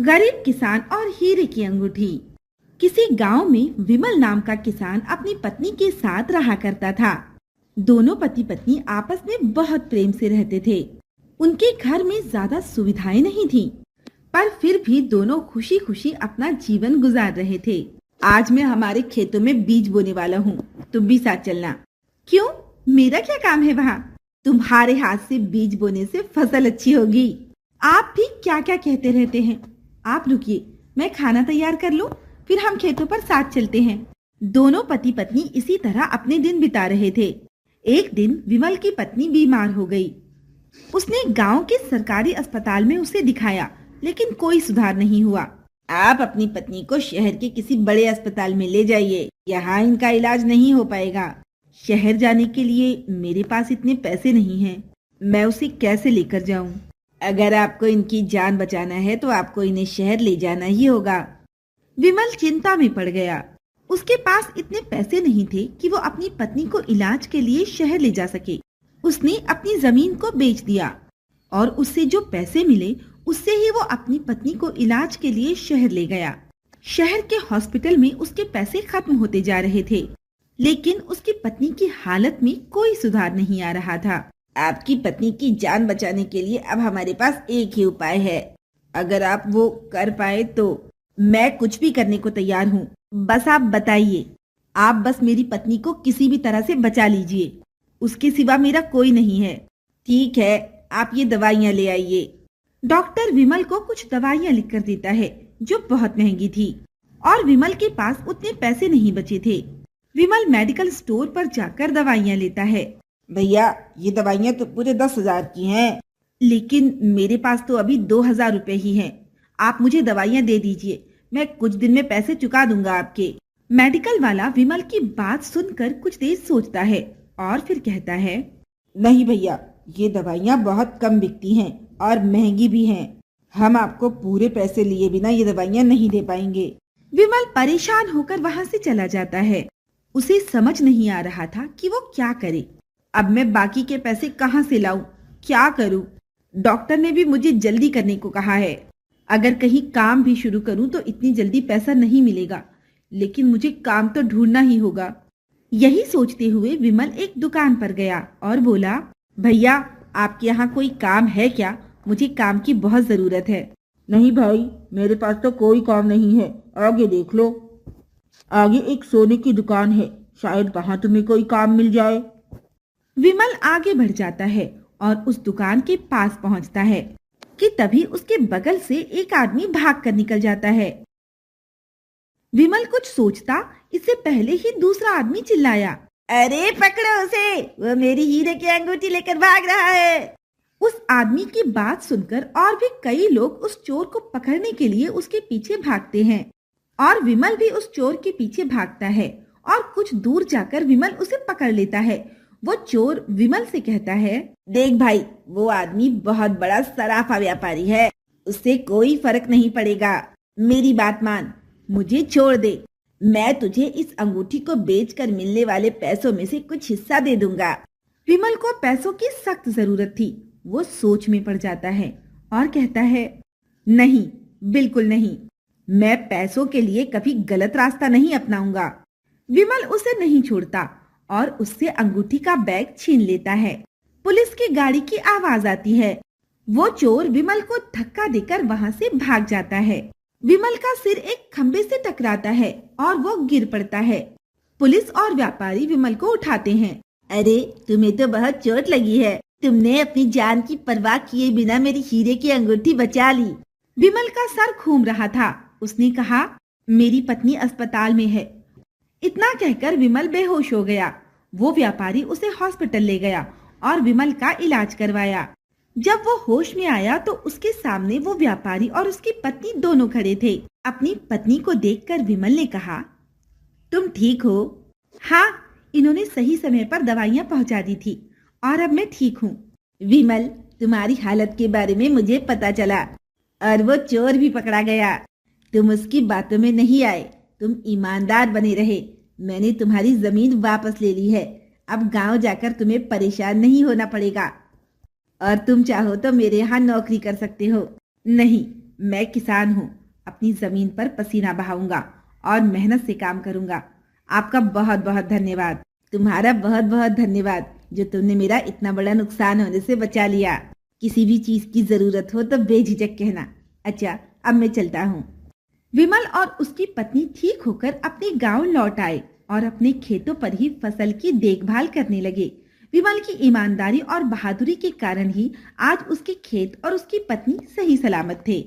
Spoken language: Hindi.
गरीब किसान और हीरे की अंगूठी। किसी गांव में विमल नाम का किसान अपनी पत्नी के साथ रहा करता था। दोनों पति पत्नी आपस में बहुत प्रेम से रहते थे। उनके घर में ज्यादा सुविधाएं नहीं थी, पर फिर भी दोनों खुशी खुशी अपना जीवन गुजार रहे थे। आज मैं हमारे खेतों में बीज बोने वाला हूँ, तुम भी साथ चलना। क्यों, मेरा क्या काम है वहाँ? तुम्हारे हाथ से बीज बोने से फसल अच्छी होगी। आप भी क्या क्या कहते रहते हैं। आप रुकिए, मैं खाना तैयार कर लूं, फिर हम खेतों पर साथ चलते हैं। दोनों पति पत्नी इसी तरह अपने दिन बिता रहे थे। एक दिन विमल की पत्नी बीमार हो गई। उसने गांव के सरकारी अस्पताल में उसे दिखाया, लेकिन कोई सुधार नहीं हुआ। आप अपनी पत्नी को शहर के किसी बड़े अस्पताल में ले जाइए, यहाँ इनका इलाज नहीं हो पाएगा। शहर जाने के लिए मेरे पास इतने पैसे नहीं हैं, मैं उसे कैसे लेकर जाऊं? अगर आपको इनकी जान बचाना है तो आपको इन्हें शहर ले जाना ही होगा। विमल चिंता में पड़ गया। उसके पास इतने पैसे नहीं थे कि वो अपनी पत्नी को इलाज के लिए शहर ले जा सके। उसने अपनी जमीन को बेच दिया और उससे जो पैसे मिले उससे ही वो अपनी पत्नी को इलाज के लिए शहर ले गया। शहर के हॉस्पिटल में उसके पैसे खत्म होते जा रहे थे, लेकिन उसकी पत्नी की हालत में कोई सुधार नहीं आ रहा था। आपकी पत्नी की जान बचाने के लिए अब हमारे पास एक ही उपाय है। अगर आप वो कर पाए तो मैं कुछ भी करने को तैयार हूँ। बस आप बताइए। आप बस मेरी पत्नी को किसी भी तरह से बचा लीजिए, उसके सिवा मेरा कोई नहीं है। ठीक है, आप ये दवाइयाँ ले आइए। डॉक्टर विमल को कुछ दवाइयाँ लिख कर देता है जो बहुत महंगी थी, और विमल के पास उतने पैसे नहीं बचे थे। विमल मेडिकल स्टोर पर जाकर दवाइयाँ लेता है। भैया, ये दवाइयाँ तो पूरे 10,000 की हैं। लेकिन मेरे पास तो अभी 2,000 रुपए ही हैं। आप मुझे दवाइयाँ दे दीजिए, मैं कुछ दिन में पैसे चुका दूंगा आपके। मेडिकल वाला विमल की बात सुनकर कुछ देर सोचता है और फिर कहता है, नहीं भैया, ये दवाइयाँ बहुत कम बिकती हैं और महंगी भी हैं। हम आपको पूरे पैसे लिए बिना ये दवाइयाँ नहीं दे पाएंगे। विमल परेशान होकर वहाँ से चला जाता है। उसे समझ नहीं आ रहा था कि वो क्या करे। अब मैं बाकी के पैसे कहाँ से लाऊं? क्या करूं? डॉक्टर ने भी मुझे जल्दी करने को कहा है। अगर कहीं काम भी शुरू करूं तो इतनी जल्दी पैसा नहीं मिलेगा, लेकिन मुझे काम तो ढूंढना ही होगा। यही सोचते हुए विमल एक दुकान पर गया और बोला, भैया, आपके यहाँ कोई काम है क्या? मुझे काम की बहुत जरूरत है। नहीं भाई, मेरे पास तो कोई काम नहीं है। आगे देख लो, आगे एक सोने की दुकान है, शायद वहां तुम्हें कोई काम मिल जाए। विमल आगे बढ़ जाता है और उस दुकान के पास पहुंचता है कि तभी उसके बगल से एक आदमी भाग कर निकल जाता है। विमल कुछ सोचता इससे पहले ही दूसरा आदमी चिल्लाया, अरे पकड़ो उसे, वो मेरी हीरे की अंगूठी लेकर भाग रहा है। उस आदमी की बात सुनकर और भी कई लोग उस चोर को पकड़ने के लिए उसके पीछे भागते हैं और विमल भी उस चोर के पीछे भागता है और कुछ दूर जाकर विमल उसे पकड़ लेता है। वो चोर विमल से कहता है, देख भाई, वो आदमी बहुत बड़ा सराफा व्यापारी है, उससे कोई फर्क नहीं पड़ेगा। मेरी बात मान, मुझे छोड़ दे। मैं तुझे इस अंगूठी को बेचकर मिलने वाले पैसों में से कुछ हिस्सा दे दूंगा। विमल को पैसों की सख्त जरूरत थी। वो सोच में पड़ जाता है और कहता है, नहीं, बिल्कुल नहीं, मैं पैसों के लिए कभी गलत रास्ता नहीं अपनाऊंगा। विमल उसे नहीं छोड़ता और उससे अंगूठी का बैग छीन लेता है। पुलिस की गाड़ी की आवाज आती है। वो चोर विमल को धक्का देकर वहां से भाग जाता है। विमल का सिर एक खंबे से टकराता है और वो गिर पड़ता है। पुलिस और व्यापारी विमल को उठाते हैं। अरे, तुम्हें तो बहुत चोट लगी है, तुमने अपनी जान की परवाह किए बिना मेरी हीरे की अंगूठी बचा ली। विमल का सर घूम रहा था। उसने कहा, मेरी पत्नी अस्पताल में है। इतना कहकर विमल बेहोश हो गया। वो व्यापारी उसे हॉस्पिटल ले गया और विमल का इलाज करवाया। जब वो होश में आया तो उसके सामने वो व्यापारी और उसकी पत्नी दोनों खड़े थे। अपनी पत्नी को देखकर विमल ने कहा, तुम ठीक हो? हाँ, इन्होंने सही समय पर दवाइयाँ पहुँचा दी थी और अब मैं ठीक हूँ। विमल, तुम्हारी हालत के बारे में मुझे पता चला और वो चोर भी पकड़ा गया। तुम उसकी बातों में नहीं आए, तुम ईमानदार बने रहे। मैंने तुम्हारी जमीन वापस ले ली है। अब गांव जाकर तुम्हें परेशान नहीं होना पड़ेगा और तुम चाहो तो मेरे यहाँ नौकरी कर सकते हो। नहीं, मैं किसान हूँ, अपनी जमीन पर पसीना बहाऊंगा और मेहनत से काम करूंगा। आपका बहुत बहुत धन्यवाद। तुम्हारा बहुत बहुत धन्यवाद जो तुमने मेरा इतना बड़ा नुकसान होने से बचा लिया। किसी भी चीज की जरूरत हो तो बेझिझक कहना। अच्छा, अब मैं चलता हूँ। विमल और उसकी पत्नी ठीक होकर अपने गांव लौट आए और अपने खेतों पर ही फसल की देखभाल करने लगे। विमल की ईमानदारी और बहादुरी के कारण ही आज उसके खेत और उसकी पत्नी सही सलामत थे।